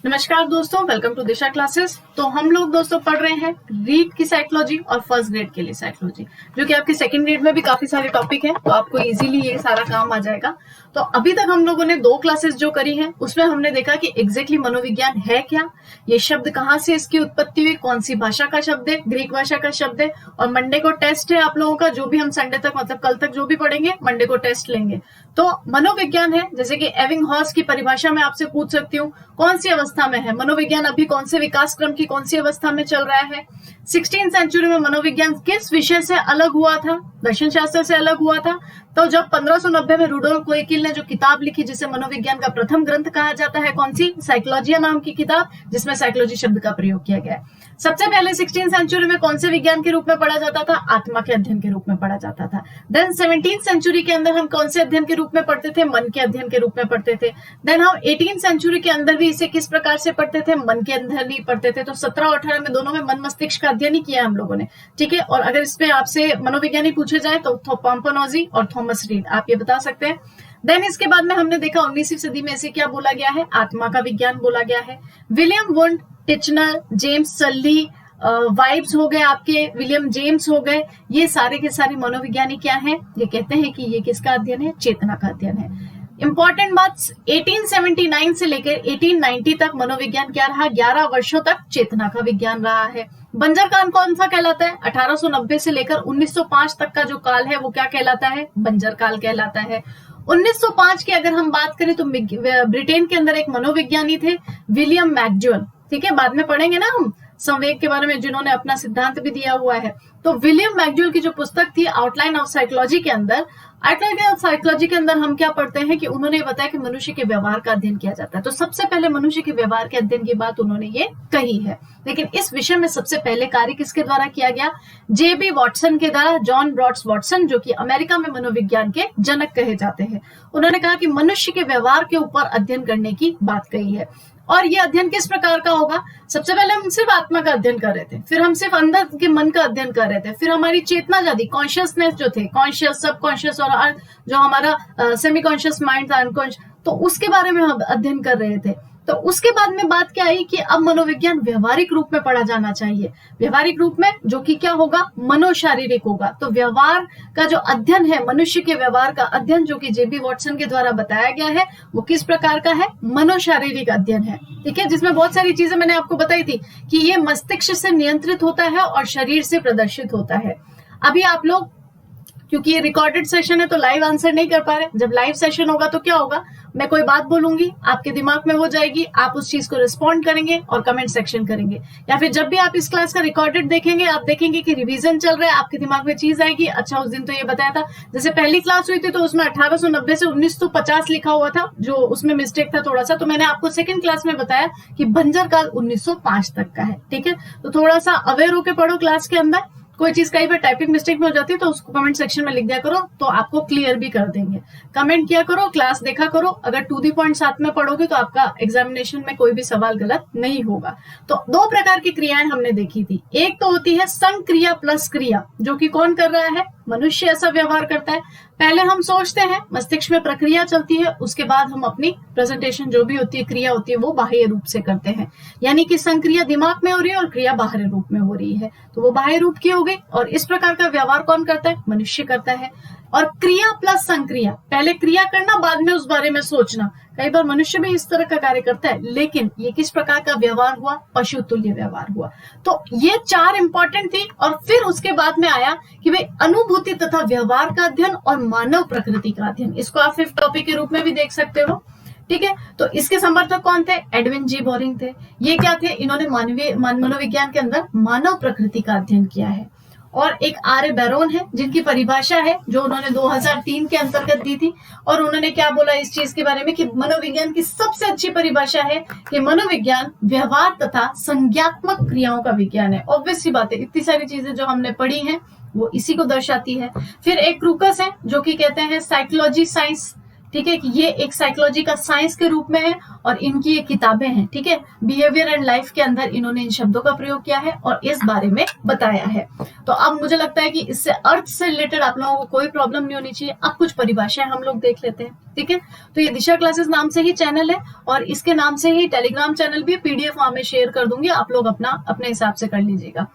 नमस्कार दोस्तों, welcome to Disha classes. तो हम लोग दोस्तों पढ़ रहे हैं रीड की साइकोलॉजी और फर्स्ट ग्रेड के लिए साइकोलॉजी, जो कि आपके सेकंड ग्रेड में भी काफी सारे टॉपिक हैं, तो आपको इजीली ये सारा काम आ जाएगा। तो अभी तक हम लोगों ने 2 क्लासेस जो करी हैं, उसमें हमने देखा कि एग्जैक्टली मनोविज्ञान है क्या, ये शब्द कहाँ से इसकी उत्पत्ति हुई, कौन सी भाषा का शब्द है, ग्रीक भाषा का शब्द है। और मंडे को टेस्ट है आप लोगों का, जो भी हम संडे तक मतलब कल तक जो भी पढ़ेंगे मंडे को टेस्ट लेंगे। तो मनोविज्ञान है, जैसे कि एबिंगहॉस की परिभाषा में आपसे पूछ सकती हूँ कौन सी अवस्था में है मनोविज्ञान, अभी कौन से विकास क्रम की कौन सी अवस्था में चल रहा है। 16th सेंचुरी में मनोविज्ञान किस विषय से अलग हुआ था, दर्शन शास्त्र से अलग हुआ था। तो जब 1590 में रुडोल्फ कोएकिल ने जो किताब लिखी जिसे मनोविज्ञान का प्रथम ग्रंथ कहा जाता है, कौन सी, साइकोलॉजिया नाम की किताब, जिसमें साइकोलॉजी शब्द का प्रयोग किया गया है। सबसे पहले 16th सेंचुरी में कौन से विज्ञान के रूप में पढ़ा जाता था, आत्मा के अध्ययन के रूप में पढ़ा जाता था। देन 17th सेंचुरी के अंदर हम कौन से अध्ययन के रूप में पढ़ते थे, मन के अध्ययन के रूप में पढ़ते थे। देन हम 18th सेंचुरी के अंदर भी इसे किस प्रकार से पढ़ते थे, मन के अध्ययन ही पढ़ते थे। तो 17 और 18 में दोनों में मन मस्तिष्क का अध्ययन ही किया हम लोगों ने, ठीक है। और अगर इसमें आपसे मनोविज्ञानी पूछे जाए तो पोम्पनोजी और थॉमस रीड, आप ये बता सकते हैं। देन इसके बाद में हमने देखा 19वीं सदी में इसे क्या बोला गया है, आत्मा का विज्ञान बोला गया है। William Wundt, Titchener, James Sully, वाइब्स हो गए आपके, विलियम जेम्स हो गए, ये सारे के सारे मनोविज्ञानी क्या हैं, ये कहते हैं कि ये किसका अध्ययन है, चेतना का अध्ययन है। इंपॉर्टेंट बात, 1879 से लेकर 1890 तक मनोविज्ञान क्या रहा, 11 वर्षों तक चेतना का विज्ञान रहा है। बंजर काल कौन सा कहलाता है, 1890 से लेकर 1905 तक का जो काल है वो क्या कहलाता है, बंजर काल कहलाता है। 1905 की अगर हम बात करें तो ब्रिटेन के अंदर एक मनोविज्ञानी थे, विलियम मैक्सवेल, ठीक है, बाद में पढ़ेंगे ना हम संवेग के बारे में, जिन्होंने अपना सिद्धांत भी दिया हुआ है। तो विलियम मैक्सवेल की जो पुस्तक थी आउटलाइन ऑफ साइकोलॉजी के अंदर, आउटलाइन ऑफ साइकोलॉजी के अंदर हम क्या पढ़ते हैं कि उन्होंने बताया कि मनुष्य के व्यवहार का अध्ययन किया जाता है। तो सबसे पहले मनुष्य के व्यवहार के अध्ययन की बात उन्होंने ये कही है। लेकिन इस विषय में सबसे पहले कार्य किसके द्वारा किया गया, जेबी वॉटसन के द्वारा, जॉन ब्रॉड्स वॉटसन, जो कि अमेरिका में मनोविज्ञान के जनक कहे जाते हैं। उन्होंने कहा कि मनुष्य के व्यवहार के ऊपर अध्ययन करने की बात कही है। और ये अध्ययन किस प्रकार का होगा, सबसे पहले हम सिर्फ आत्मा का अध्ययन कर रहे थे, फिर हम सिर्फ अंदर के मन का अध्ययन कर रहे थे, फिर हमारी चेतना जाती, कॉन्शियसनेस जो थे, कॉन्शियस, सब कॉन्शियस और जो हमारा सेमी कॉन्शियस माइंड था, अनकॉन्शियस, तो उसके बारे में हम अध्ययन कर रहे थे। तो उसके बाद में बात क्या आई कि अब मनोविज्ञान व्यवहारिक रूप में पढ़ा जाना चाहिए, व्यवहारिक रूप में, जो कि क्या होगा, मनोशारीरिक होगा। तो व्यवहार का जो अध्ययन है, मनुष्य के व्यवहार का अध्ययन, जो कि जेबी वॉटसन के द्वारा बताया गया है, वो किस प्रकार का है, मनोशारीरिक अध्ययन है, ठीक है, जिसमें बहुत सारी चीजें मैंने आपको बताई थी कि ये मस्तिष्क से नियंत्रित होता है और शरीर से प्रदर्शित होता है। अभी आप लोग, क्योंकि ये रिकॉर्डेड सेशन है तो लाइव आंसर नहीं कर पा रहे, जब लाइव सेशन होगा तो क्या होगा, मैं कोई बात बोलूंगी, आपके दिमाग में हो जाएगी, आप उस चीज को रिस्पॉन्ड करेंगे और कमेंट सेक्शन करेंगे। या फिर जब भी आप इस क्लास का रिकॉर्डेड देखेंगे, आप देखेंगे कि रिवीजन चल रहा है, आपके दिमाग में चीज आएगी, अच्छा उस दिन तो ये बताया था। जैसे पहली क्लास हुई थी तो उसमें 1890 से 1950 लिखा हुआ था, जो उसमें मिस्टेक था थोड़ा सा, तो मैंने आपको सेकंड क्लास में बताया कि बंजर काल 1905 तक का है, ठीक है। तो थोड़ा सा अवेयर होकर पढ़ो क्लास के अंदर, कोई चीज कहीं पर टाइपिंग मिस्टेक में हो जाती है तो उसको कमेंट सेक्शन में लिख दिया करो, तो आपको क्लियर भी कर देंगे। कमेंट किया करो, क्लास देखा करो, अगर टू दी पॉइंट साथ में पढ़ोगे तो आपका एग्जामिनेशन में कोई भी सवाल गलत नहीं होगा। तो 2 प्रकार की क्रियाएं हमने देखी थी, एक तो होती है संक्रिया प्लस क्रिया, जो कि कौन कर रहा है, मनुष्य ऐसा व्यवहार करता है। पहले हम सोचते हैं, मस्तिष्क में प्रक्रिया चलती है, उसके बाद हम अपनी प्रेजेंटेशन जो भी होती है, क्रिया होती है, वो बाह्य रूप से करते हैं। यानी कि संक्रिया दिमाग में हो रही है और क्रिया बाहरी रूप में हो रही है, तो वो बाह्य रूप की हो गई। और इस प्रकार का व्यवहार कौन करता है, मनुष्य करता है। और क्रिया प्लस संक्रिया, पहले क्रिया करना, बाद में उस बारे में सोचना, कई बार मनुष्य भी इस तरह का कार्य करता है, लेकिन ये किस प्रकार का व्यवहार हुआ, पशु तुल्य व्यवहार हुआ। तो ये 4 इंपॉर्टेंट थी। और फिर उसके बाद में आया कि भाई अनुभूति तथा व्यवहार का अध्ययन और मानव प्रकृति का अध्ययन, इसको आप 5th टॉपिक के रूप में भी देख सकते हो, ठीक है। तो इसके समर्थक कौन थे, एडविन जी बोरिंग थे। ये क्या थे, इन्होंने मानवीय मनोविज्ञान के अंदर मानव प्रकृति का अध्ययन किया है। और एक आर्य बैरोन है, जिनकी परिभाषा है जो उन्होंने 2003 के अंतर्गत दी थी। और उन्होंने क्या बोला इस चीज के बारे में कि मनोविज्ञान की सबसे अच्छी परिभाषा है कि मनोविज्ञान व्यवहार तथा संज्ञात्मक क्रियाओं का विज्ञान है। ऑब्वियस सी बात है, इतनी सारी चीजें जो हमने पढ़ी हैं वो इसी को दर्शाती है। फिर एक क्रूकस है, जो कि कहते हैं साइकोलॉजी साइंस ठीक है, कि ये एक साइकोलॉजी का साइंस के रूप में है और इनकी ये किताबें हैं। ठीक है, बिहेवियर एंड लाइफ के अंदर इन्होंने इन शब्दों का प्रयोग किया है और इस बारे में बताया है। तो अब मुझे लगता है कि इससे अर्थ से रिलेटेड आप लोगों को कोई प्रॉब्लम नहीं होनी चाहिए। अब कुछ परिभाषाएं हम लोग देख लेते हैं। ठीक है, तो ये दिशा क्लासेस नाम से ही चैनल है और इसके नाम से ही टेलीग्राम चैनल भी पीडीएफ वहां में शेयर कर दूंगी, आप लोग अपने हिसाब से कर लीजिएगा।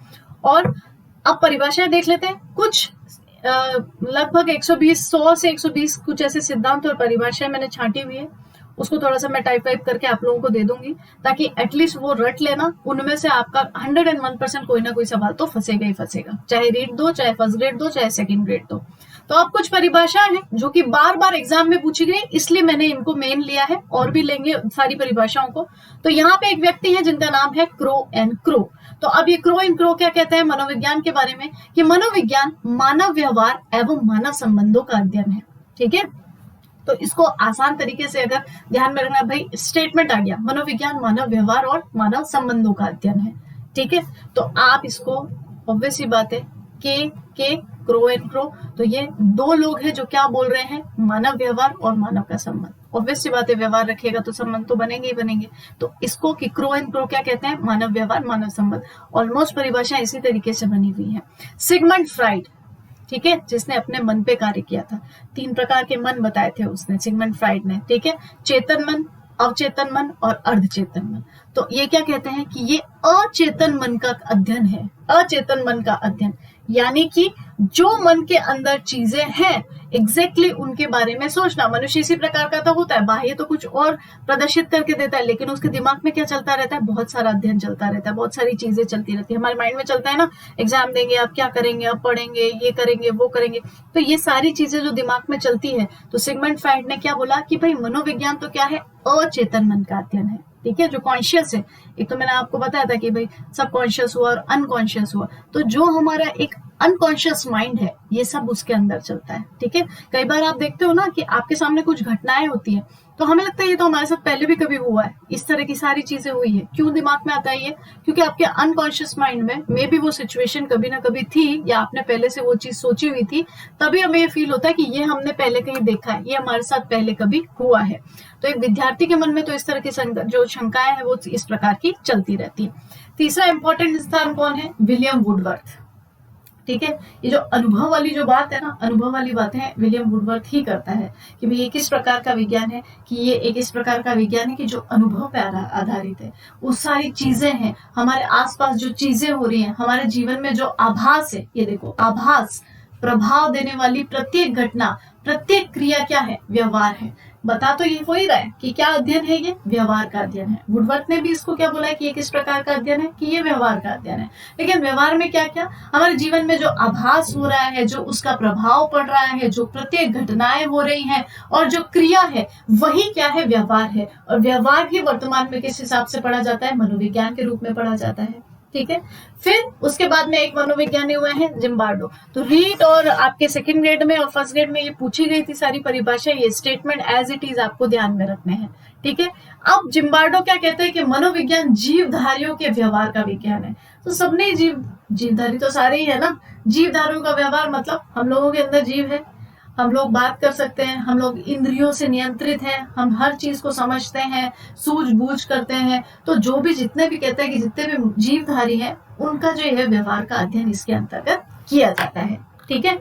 और अब परिभाषाएं देख लेते हैं। कुछ लगभग 100 से 120 कुछ ऐसे सिद्धांत और परिभाषाएं मैंने छांटी हुई है, उसको थोड़ा सा मैं टाइप करके आप लोगों को दे दूंगी ताकि एटलीस्ट वो रट लेना। उनमें से आपका 101% कोई ना कोई सवाल तो फंसेगा ही फंसेगा, चाहे रीड दो, चाहे फर्स्ट ग्रेड दो, चाहे सेकंड ग्रेड दो। तो अब कुछ परिभाषाएं हैं जो कि बार बार एग्जाम में पूछी गई, इसलिए मैंने इनको मेन लिया है, और भी लेंगे सारी परिभाषाओं को। तो यहाँ पे एक व्यक्ति है जिनका नाम है क्रो एंड क्रो। तो अब ये क्रो एंड क्रो क्या कहते हैं मनोविज्ञान के बारे में, कि मनोविज्ञान मानव व्यवहार एवं मानव संबंधों का अध्ययन है। ठीक है, तो इसको आसान तरीके से अगर ध्यान में रखना, भाई स्टेटमेंट आ गया, मनोविज्ञान मानव व्यवहार और मानव संबंधों का अध्ययन है। ठीक है, तो आप इसको ऑब्वियस सी बात है के क्रो एंड क्रो, तो ये दो लोग हैं जो क्या बोल रहे हैं, मानव व्यवहार और मानव का संबंध। ऑब्वियस सी बात है, व्यवहार रखिएगा तो संबंध तो बनेंगे ही बनेंगे। तो इसको कि क्रो एंड क्रो क्या कहते हैं, मानव व्यवहार मानव संबंध। ऑलमोस्ट परिभाषा इसी तरीके से बनी हुई है। सिगमंड फ्राइड, ठीक है, जिसने अपने मन पे कार्य किया था, 3 प्रकार के मन बताए थे उसने, सिगमंड फ्राइड ने। ठीक है, चेतन मन, अवचेतन मन और अर्धचेतन मन। तो ये क्या कहते हैं कि ये अचेतन मन का अध्ययन है, अचेतन मन का अध्ययन, यानी कि जो मन के अंदर चीजें हैं एग्जैक्टली उनके बारे में सोचना। मनुष्य इसी प्रकार का तो होता है, बाह्य तो कुछ और प्रदर्शित करके देता है, लेकिन उसके दिमाग में क्या चलता रहता है, बहुत सारा अध्ययन चलता रहता है, बहुत सारी चीजें चलती रहती है। हमारे माइंड में चलता है ना, एग्जाम देंगे, आप क्या करेंगे, आप पढ़ेंगे, ये करेंगे, वो करेंगे, तो ये सारी चीजें जो दिमाग में चलती है। तो सिगमंड फ्राइड ने क्या बोला कि भाई मनोविज्ञान तो क्या है, अचेतन मन का अध्ययन है। ठीक है, जो कॉन्शियस है, एक तो मैंने आपको बताया था कि भाई सब कॉन्शियस हुआ और अनकॉन्शियस हुआ, तो जो हमारा एक अनकॉन्शियस माइंड है ये सब उसके अंदर चलता है। ठीक है, कई बार आप देखते हो ना कि आपके सामने कुछ घटनाएं होती है तो हमें लगता है ये तो हमारे साथ पहले भी कभी हुआ है, इस तरह की सारी चीजें हुई है। क्यों दिमाग में आता है ये, क्योंकि आपके अनकॉन्शियस माइंड में मे बी वो सिचुएशन कभी ना कभी थी या आपने पहले से वो चीज सोची हुई थी, तभी हमें ये फील होता है कि ये हमने पहले कहीं देखा है, ये हमारे साथ पहले कभी हुआ है। तो एक विद्यार्थी के मन में तो इस तरह की जो शंकाएं हैं वो इस प्रकार की चलती रहती है। तीसरा इंपॉर्टेंट स्थान कौन है, विलियम वुडवर्थ। ठीक है, ये जो अनुभव वाली जो बात है ना, अनुभव वाली बातें विलियम वुडवर्थ ही करता है कि भाई ये किस प्रकार का विज्ञान है, कि ये एक इस प्रकार का विज्ञान है कि जो अनुभव पे आधारित है। वो सारी चीजें हैं, हमारे आसपास जो चीजें हो रही हैं, हमारे जीवन में जो आभास है, ये देखो आभास, प्रभाव देने वाली प्रत्येक घटना, प्रत्येक क्रिया क्या है, व्यवहार है। बता तो ये हो ही रहा है कि क्या अध्ययन है, ये व्यवहार का अध्ययन है। वुडवर्थ ने भी इसको क्या बोला है कि ये किस प्रकार का अध्ययन है, कि ये व्यवहार का अध्ययन है। लेकिन व्यवहार में क्या क्या, हमारे जीवन में जो आभास हो रहा है, जो उसका प्रभाव पड़ रहा है, जो प्रत्येक घटनाएं हो रही हैं और जो क्रिया है, वही क्या है, व्यवहार है। और व्यवहार ही वर्तमान में किस हिसाब से पढ़ा जाता है, मनोविज्ञान के रूप में पढ़ा जाता है। ठीक है, फिर उसके बाद में एक मनोविज्ञानी हुए हैं जिम्बार्डो। तो रीड और आपके सेकंड ग्रेड में और फर्स्ट ग्रेड में ये पूछी गई थी सारी परिभाषा, ये स्टेटमेंट एज इट इज आपको ध्यान में रखने हैं। ठीक है, अब जिम्बार्डो क्या कहते हैं कि मनोविज्ञान जीवधारियों के व्यवहार का विज्ञान है। तो सबने जीवधारी तो सारे ही है ना, जीवधारियों का व्यवहार मतलब हम लोगों के अंदर जीव है, हम लोग बात कर सकते हैं, हम लोग इंद्रियों से नियंत्रित हैं, हम हर चीज को समझते हैं, सूझबूझ करते हैं। तो जो भी जितने भी कहते हैं कि जितने भी जीवधारी हैं उनका जो है व्यवहार का अध्ययन इसके अंतर्गत किया जाता है। ठीक है,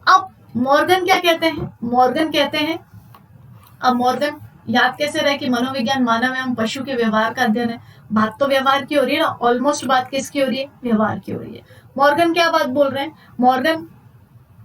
अब मॉर्गन क्या कहते हैं, मॉर्गन कहते हैं, अब मॉर्गन याद कैसे रहे कि मनोविज्ञान मानव एवं पशु के व्यवहार का अध्ययन है। बात तो व्यवहार की हो रही है ना, ऑलमोस्ट बात किसकी हो रही है, व्यवहार की हो रही है। मॉर्गन क्या बात बोल रहे हैं,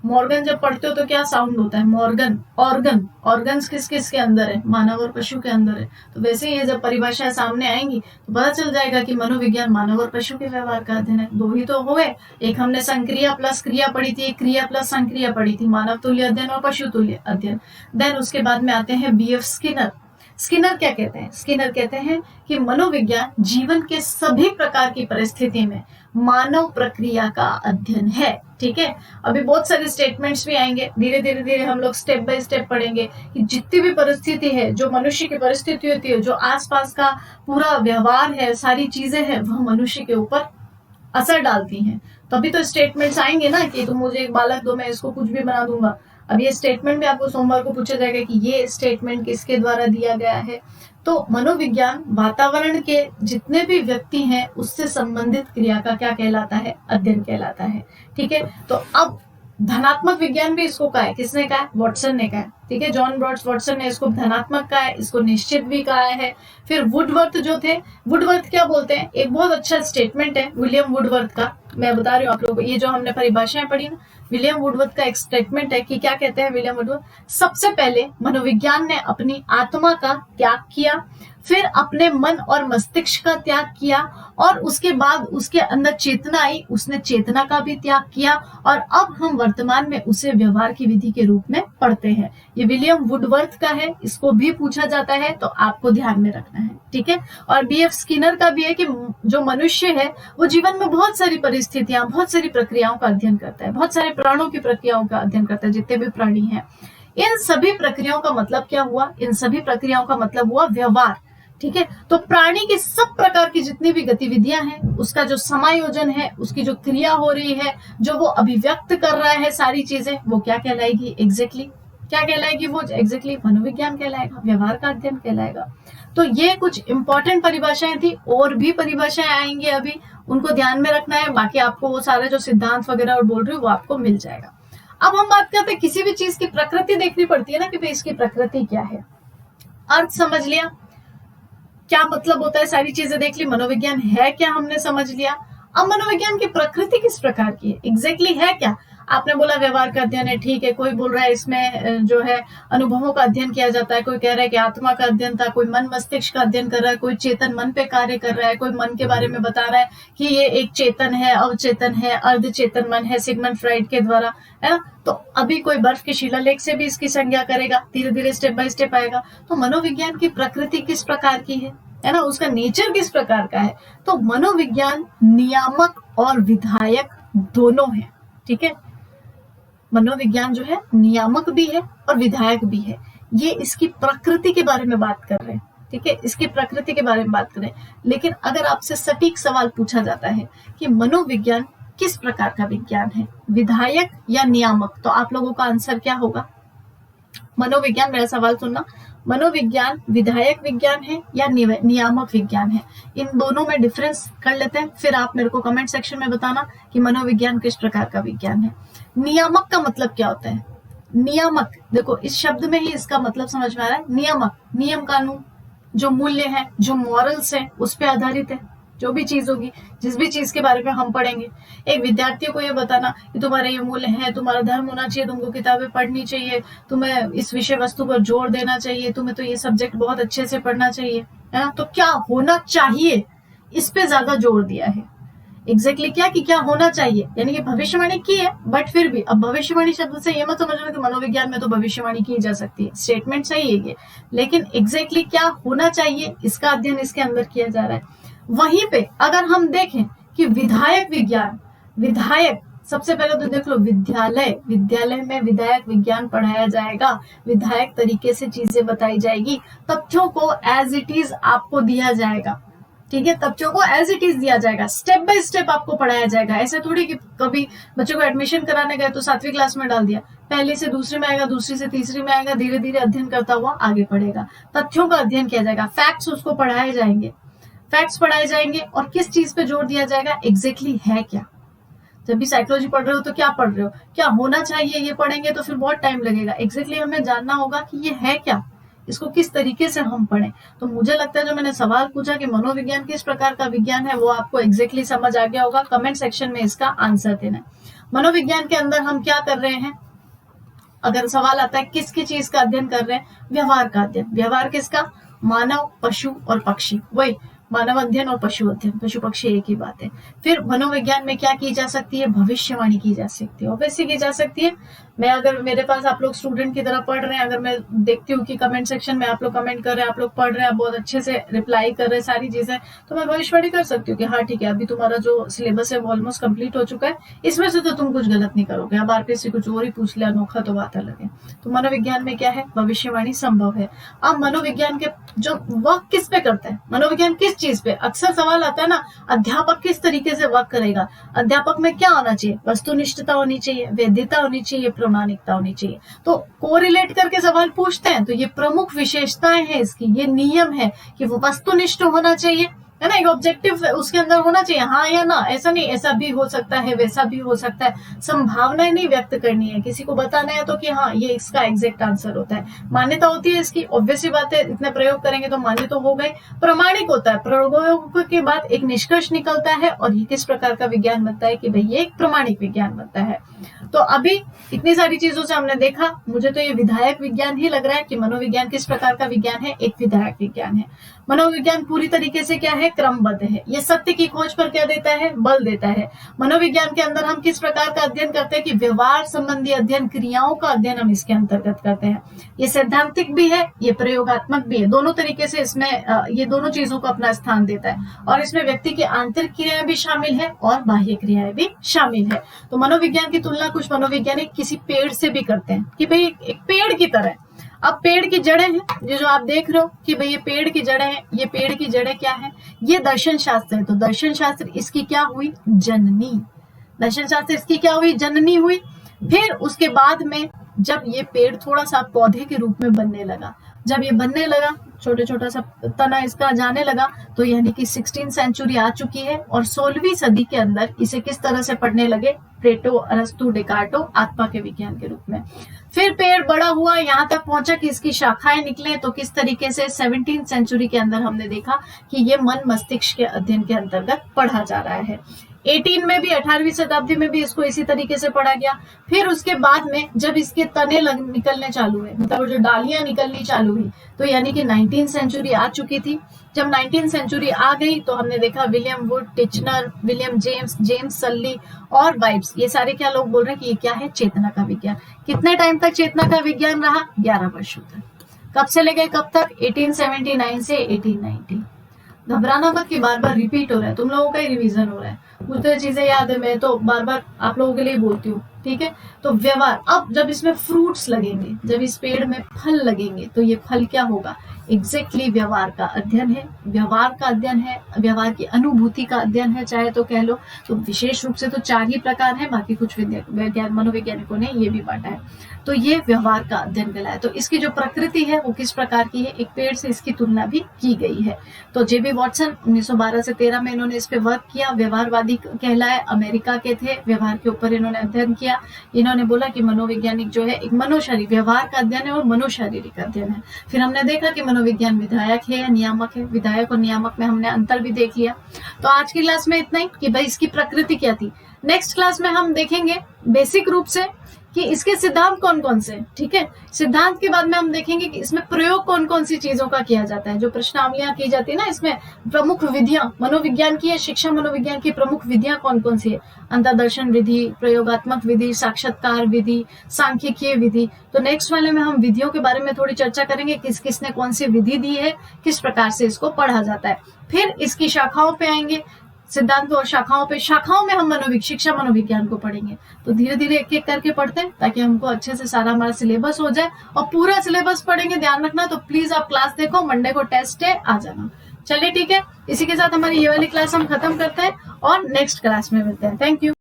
मॉर्गन जब पढ़ते हो तो क्या साउंड होता है, मॉर्गन, ऑर्गन, ऑर्गन्स किस किस के अंदर है, मानव और पशु के अंदर है। तो वैसे ही जब परिभाषाएं सामने आएंगी तो पता चल जाएगा कि मनोविज्ञान मानव और पशु के व्यवहार का अध्ययन है। दो ही तो हुए, एक हमने संक्रिया प्लस क्रिया पढ़ी थी, एक क्रिया प्लस संक्रिया पढ़ी थी, मानव तुल्य अध्ययन और पशु तुल्य अध्ययन। देन उसके बाद में आते हैं बीएफ स्किनर। स्किनर क्या कहते हैं, स्किनर कहते हैं कि मनोविज्ञान जीवन के सभी प्रकार की परिस्थिति में मानव प्रक्रिया का अध्ययन है। ठीक है, अभी बहुत सारे स्टेटमेंट्स भी आएंगे, धीरे धीरे हम लोग स्टेप बाय स्टेप पढ़ेंगे कि जितनी भी परिस्थिति है, जो मनुष्य की परिस्थिति होती है, जो आसपास का पूरा व्यवहार है, सारी चीजें हैं, वह मनुष्य के ऊपर असर डालती हैं। तभी तो स्टेटमेंट्स आएंगे ना कि तुम मुझे एक बालक दो, मैं इसको कुछ भी बना दूंगा। अब ये स्टेटमेंट भी आपको सोमवार को पूछा जाएगा कि ये स्टेटमेंट किसके द्वारा दिया गया है। तो मनोविज्ञान वातावरण के जितने भी व्यक्ति हैं उससे संबंधित क्रिया का क्या कहलाता है, अध्ययन कहलाता है। ठीक है, तो अब धनात्मक विज्ञान भी इसको कहा है, किसने कहा है, वॉटसन ने कहा है। ठीक है, जॉन ब्रॉड्स वॉटसन ने इसको धनात्मक कहा है, इसको निश्चित भी कहा है। फिर वुडवर्थ जो थे, वुडवर्थ क्या बोलते हैं, एक बहुत अच्छा स्टेटमेंट है विलियम वुडवर्थ का, मैं बता रही हूँ आप लोगों को, ये जो हमने परिभाषाएं पढ़ी ना, विलियम वुडवर्थ का एक स्टेटमेंट है कि क्या कहते हैं विलियम वुडवर्थ, सबसे पहले मनोविज्ञान ने अपनी आत्मा का त्याग किया, फिर अपने मन और मस्तिष्क का त्याग किया, और उसके बाद उसके अंदर चेतना आई, उसने चेतना का भी त्याग किया, और अब हम वर्तमान में उसे व्यवहार की विधि के रूप में पढ़ते हैं। ये विलियम वुडवर्थ का है, इसको भी पूछा जाता है तो आपको ध्यान में रखना है। ठीक है, और बीएफ स्किनर का भी है कि जो मनुष्य है वो जीवन में बहुत सारी परिस्थितियां, बहुत सारी प्रक्रियाओं का अध्ययन करता है, बहुत सारे प्राणों की प्रक्रियाओं का अध्ययन करता है, जितने भी प्राणी हैं। इन सभी प्रक्रियाओं का मतलब क्या हुआ, इन सभी प्रक्रियाओं का मतलब हुआ व्यवहार। ठीक है, तो प्राणी की सब प्रकार की जितनी भी गतिविधियां हैं, उसका जो समायोजन है, उसकी जो क्रिया हो रही है, जो वो अभिव्यक्त कर रहा है सारी चीजें, वो क्या कहलाएगी, एग्जैक्टली क्या कहलाएगी, वो एग्जैक्टली मनोविज्ञान कहलाएगा, व्यवहार का अध्ययन कहलाएगा। तो ये कुछ इंपॉर्टेंट परिभाषाएं थी, और भी परिभाषाएं आएंगी अभी, उनको ध्यान में रखना है। बाकी आपको वो सारे जो सिद्धांत वगैरह और बोल रही हूँ वो आपको मिल जाएगा। अब हम बात करते हैं, किसी भी चीज की प्रकृति देखनी पड़ती है ना, कि भाई इसकी प्रकृति क्या है। अर्थ समझ लिया, क्या मतलब होता है, सारी चीजें देख ली, मनोविज्ञान है क्या हमने समझ लिया। अब मनोविज्ञान की प्रकृति किस प्रकार की है, एग्जैक्टली है क्या। आपने बोला व्यवहार का अध्ययन है, ठीक है, कोई बोल रहा है इसमें जो है अनुभवों का अध्ययन किया जाता है, कोई कह रहा है कि आत्मा का अध्ययन था, कोई मन मस्तिष्क का अध्ययन कर रहा है, कोई चेतन मन पे कार्य कर रहा है, कोई मन के बारे में बता रहा है कि ये एक चेतन है, अवचेतन है, अर्धचेतन मन है, सिगमंड फ्राइड के द्वारा, है ना। तो अभी कोई बर्फ के शिलालेख से भी इसकी संज्ञा करेगा, धीरे धीरे स्टेप बाय स्टेप आएगा। तो मनोविज्ञान की प्रकृति किस प्रकार की है ना, उसका नेचर किस प्रकार का है। तो मनोविज्ञान नियामक और विधायक दोनों है। ठीक है, मनोविज्ञान जो है नियामक भी है और विधायक भी है। ये इसकी प्रकृति के बारे में बात कर रहे हैं। ठीक है, इसकी प्रकृति के बारे में बात कर रहे हैं। लेकिन अगर आपसे सटीक सवाल पूछा जाता है कि मनोविज्ञान किस प्रकार का विज्ञान है, विधायक या नियामक, तो आप लोगों का आंसर क्या होगा। मनोविज्ञान, मेरा सवाल सुनना, मनोविज्ञान विधायक विज्ञान है या नियामक विज्ञान है। इन दोनों में डिफरेंस कर लेते हैं, फिर आप मेरे को कमेंट सेक्शन में बताना कि मनोविज्ञान किस प्रकार का विज्ञान है। नियामक का मतलब क्या होता है। नियामक, देखो इस शब्द में ही इसका मतलब समझ में आ रहा है। नियामक, नियम कानून, जो मूल्य है, जो मॉरल्स है, उस पर आधारित है। जो भी चीज होगी, जिस भी चीज के बारे में हम पढ़ेंगे, एक विद्यार्थी को ये बताना कि तुम्हारे ये मूल्य है, तुम्हारा धर्म होना चाहिए, तुमको किताबें पढ़नी चाहिए, तुम्हें इस विषय वस्तु पर जोर देना चाहिए, तुम्हें तो ये सब्जेक्ट बहुत अच्छे से पढ़ना चाहिए, है ना। तो क्या होना चाहिए, इस पे ज्यादा जोर दिया है। एग्जैक्टली क्या कि क्या होना चाहिए, यानी कि भविष्यवाणी की है, बट फिर भी अब भविष्यवाणी शब्द से ये मत समझना कि मनोविज्ञान में तो भविष्यवाणी की जा सकती है, स्टेटमेंट सही है ये, लेकिन एग्जैक्टली क्या होना चाहिए, इसका अध्ययन इसके अंदर किया जा रहा है। वहीं पे अगर हम देखें कि विधायक विज्ञान, विधायक, सबसे पहले तो देख लो विद्यालय, विद्यालय में विधायक विज्ञान पढ़ाया जाएगा, विधायक तरीके से चीजें बताई जाएगी, तथ्यों को एज इट इज आपको दिया जाएगा। ठीक है, तथ्यों को एज इट इज दिया जाएगा, स्टेप बाय स्टेप आपको पढ़ाया जाएगा। ऐसे थोड़ी कि कभी बच्चों को एडमिशन कराने गए तो 7वीं क्लास में डाल दिया, पहले से दूसरे में आएगा, दूसरी से तीसरी में आएगा, धीरे धीरे अध्ययन करता हुआ आगे पढ़ेगा। तथ्यों का अध्ययन किया जाएगा, फैक्ट्स उसको पढ़ाए जाएंगे, फैक्ट्स पढ़ाए जाएंगे, और किस चीज पे जोर दिया जाएगा, एग्जैक्टली है क्या। जब भी साइकोलॉजी पढ़ रहे हो तो क्या पढ़ रहे हो, क्या होना चाहिए ये पढ़ेंगे तो फिर बहुत टाइम लगेगा। एग्जैक्टली हमें जानना होगा कि ये है क्या, इसको किस तरीके से हम पढ़ें। तो मुझे लगता है जो मैंने सवाल पूछा कि मनोविज्ञान किस प्रकार का विज्ञान है, वो आपको एग्जैक्टली समझ आ गया होगा। कमेंट सेक्शन में इसका आंसर देना है। मनोविज्ञान के अंदर हम क्या कर रहे हैं, अगर सवाल आता है किसकी चीज का अध्ययन कर रहे हैं, व्यवहार का अध्ययन। व्यवहार किसका, मानव, पशु और पक्षी, वही मानव अध्ययन और पशु अध्ययन, पशु पक्षी एक ही बात है। फिर मनोविज्ञान में क्या की जा सकती है, भविष्यवाणी की जा सकती है, ऑब्वियसली की जा सकती है। मैं अगर मेरे पास आप लोग स्टूडेंट की तरह पढ़ रहे हैं, अगर मैं देखती हूँ कि कमेंट सेक्शन में आप लोग कमेंट कर रहे हैं, आप लोग पढ़ रहे हैं, बहुत अच्छे से रिप्लाई कर रहे हैं सारी चीजें, तो मैं भविष्यवाणी कर सकती हूँ कि हाँ ठीक है, अभी तुम्हारा जो सिलेबस है वो ऑलमोस्ट कंप्लीट हो चुका है, इसमें से तो तुम कुछ गलत नहीं करोगे। अब आरपीएससी कुछ और ही पूछ लिया अनोखा तो बात अलग है। तो मनोविज्ञान में क्या है, भविष्यवाणी संभव है। अब मनोविज्ञान के जो वर्क किस पे करता है, मनोविज्ञान किस चीज पे, अक्सर सवाल आता है ना, अध्यापक किस तरीके से वर्क करेगा। अध्यापक में क्या होना चाहिए, वस्तुनिष्ठता होनी चाहिए, वैधता होनी चाहिए, प्रमाणिकता होनी चाहिए। तो कोरिलेट करके सवाल पूछते हैं तो ये प्रमुख विशेषताएं हैं इसकी, ये नियम है कि वो वस्तुनिष्ठ होना चाहिए, है ना, एक ऑब्जेक्टिव उसके अंदर होना चाहिए, हाँ या ना, ऐसा नहीं ऐसा भी हो सकता है वैसा भी हो सकता है, संभावनाएं नहीं व्यक्त करनी है, किसी को बताना है तो कि हाँ ये इसका एग्जैक्ट आंसर होता है, मान्यता होती है इसकी, ऑब्वियसली बात है, इतने प्रयोग करेंगे तो मान्य तो हो गए। प्रमाणिक होता है, प्रयोग के बाद एक निष्कर्ष निकलता है और ये किस प्रकार का विज्ञान बनता है कि भाई ये एक प्रमाणिक विज्ञान बनता है। तो अभी इतनी सारी चीजों से हमने देखा, मुझे तो ये विधायक विज्ञान ही लग रहा है कि मनोविज्ञान किस प्रकार का विज्ञान है, एक विधायक विज्ञान है। मनोविज्ञान पूरी तरीके से क्या है, क्रमबद्ध है, ये सत्य की खोज पर क्या देता है, बल देता है। मनोविज्ञान के अंदर हम किस प्रकार का अध्ययन करते हैं कि व्यवहार संबंधी अध्ययन, क्रियाओं का अध्ययन हम इसके अंतर्गत करते हैं। ये सैद्धांतिक भी है, ये प्रयोगात्मक भी है, दोनों तरीके से इसमें ये दोनों चीजों को अपना स्थान देता है और इसमें व्यक्ति की आंतरिक क्रियाएं भी शामिल है और बाह्य क्रियाएं भी शामिल है। तो मनोविज्ञान की तुलना कुछ मनोवैज्ञानिक किसी पेड़ से भी करते हैं कि भाई एक पेड़ की तरह, अब पेड़ की जड़ें हैं, ये जो आप देख रहे हो कि भाई ये पेड़ की जड़ें हैं, ये पेड़ की जड़ें क्या है, ये दर्शन शास्त्र है, तो दर्शन शास्त्र इसकी क्या हुई, जननी, दर्शन शास्त्र इसकी क्या हुई, जननी हुई। फिर उसके बाद में जब ये पेड़ थोड़ा सा पौधे के रूप में बनने लगा, जब ये बनने लगा, छोटे छोटा सा तना इसका जाने लगा, तो यानी कि 16वीं सेंचुरी आ चुकी है और 16वीं सदी के अंदर इसे किस तरह से पढ़ने लगे, प्लेटो, अरस्तु, डेकार्टो, आत्मा के विज्ञान के रूप में। फिर पेड़ बड़ा हुआ, यहाँ तक पहुंचा कि इसकी शाखाएं निकले, तो किस तरीके से 17वीं सेंचुरी के अंदर हमने देखा कि ये मन मस्तिष्क के अध्ययन के अंतर्गत पढ़ा जा रहा है। 18 में भी, 18वीं शताब्दी में भी इसको इसी तरीके से पढ़ा गया। फिर उसके बाद में जब इसके तने निकलने चालू हुए, मतलब जो डालियां निकलनी चालू हुई, तो यानी कि 19वीं सेंचुरी आ चुकी थी। जब 19वीं सेंचुरी आ गई तो हमने देखा William Wundt, Titchener, William James, James Sully और वाइब्स, ये सारे क्या लोग बोल रहे हैं कि ये क्या है, चेतना का विज्ञान। कितने टाइम तक चेतना का विज्ञान रहा, 11 वर्षों तक। कब से लेके कब तक, 1879 से 1890। घबराना मत कि बार बार रिपीट हो रहा है, तुम लोगों का ही रिवीजन हो रहा है, मुझे चीजें याद है, मैं तो बार बार आप लोगों के लिए बोलती हूँ, ठीक है। तो व्यवहार, अब जब इसमें फ्रूट्स लगेंगे, जब इस पेड़ में फल लगेंगे, तो ये फल क्या होगा, एग्जैक्टली व्यवहार का अध्ययन है, व्यवहार का अध्ययन है, व्यवहार की अनुभूति का अध्ययन है, चाहे तो कह लो। तो विशेष रूप से तो 4 ही प्रकार है, बाकी कुछ मनोवैज्ञानिकों ने ये भी बांटा है। तो ये व्यवहार का अध्ययन कहलाया। तो इसकी जो प्रकृति है वो किस प्रकार की है, एक पेड़ से इसकी तुलना भी की गई है। तो जेबी वॉटसन 1912 से 13 में इन्होंने इस पे वर्क किया, व्यवहारवादी कहलाए, अमेरिका के थे, व्यवहार के ऊपर इन्होंने अध्ययन किया। इन्होंने बोला कि मनोवैज्ञानिक जो है एक मनोशारीरिक व्यवहार का अध्ययन है और मनोशारीरिक अध्ययन है। फिर हमने देखा कि मनोविज्ञान विधायक है या नियामक है, विधायक और नियामक में हमने अंतर भी देख लिया। तो आज की क्लास में इतना ही कि भाई इसकी प्रकृति क्या थी। नेक्स्ट क्लास में हम देखेंगे बेसिक रूप से कि इसके सिद्धांत कौन कौन से, ठीक है। सिद्धांत के बाद में हम देखेंगे कि इसमें प्रयोग कौन कौन सी चीजों का किया जाता है, जो प्रश्नावलियां की जाती है ना, इसमें प्रमुख विधियां मनोविज्ञान की है, शिक्षा मनोविज्ञान की प्रमुख विधियां कौन कौन सी है, अंतर्दर्शन विधि, प्रयोगात्मक विधि, साक्षात्कार विधि, सांख्यिकीय विधि। तो नेक्स्ट वाले में हम विधियों के बारे में थोड़ी चर्चा करेंगे, किस किसने कौन सी विधि दी है, किस प्रकार से इसको पढ़ा जाता है। फिर इसकी शाखाओं पे आएंगे, सिद्धांत और शाखाओं में हम शिक्षा मनोविज्ञान को पढ़ेंगे। तो धीरे धीरे एक एक करके पढ़ते हैं ताकि हमको अच्छे से सारा हमारा सिलेबस हो जाए, और पूरा सिलेबस पढ़ेंगे, ध्यान रखना। तो प्लीज आप क्लास देखो, मंडे को टेस्ट है, आ जाना। चलिए ठीक है, इसी के साथ हमारी ये वाली क्लास हम खत्म करते हैं और नेक्स्ट क्लास में मिलते हैं। Thank you.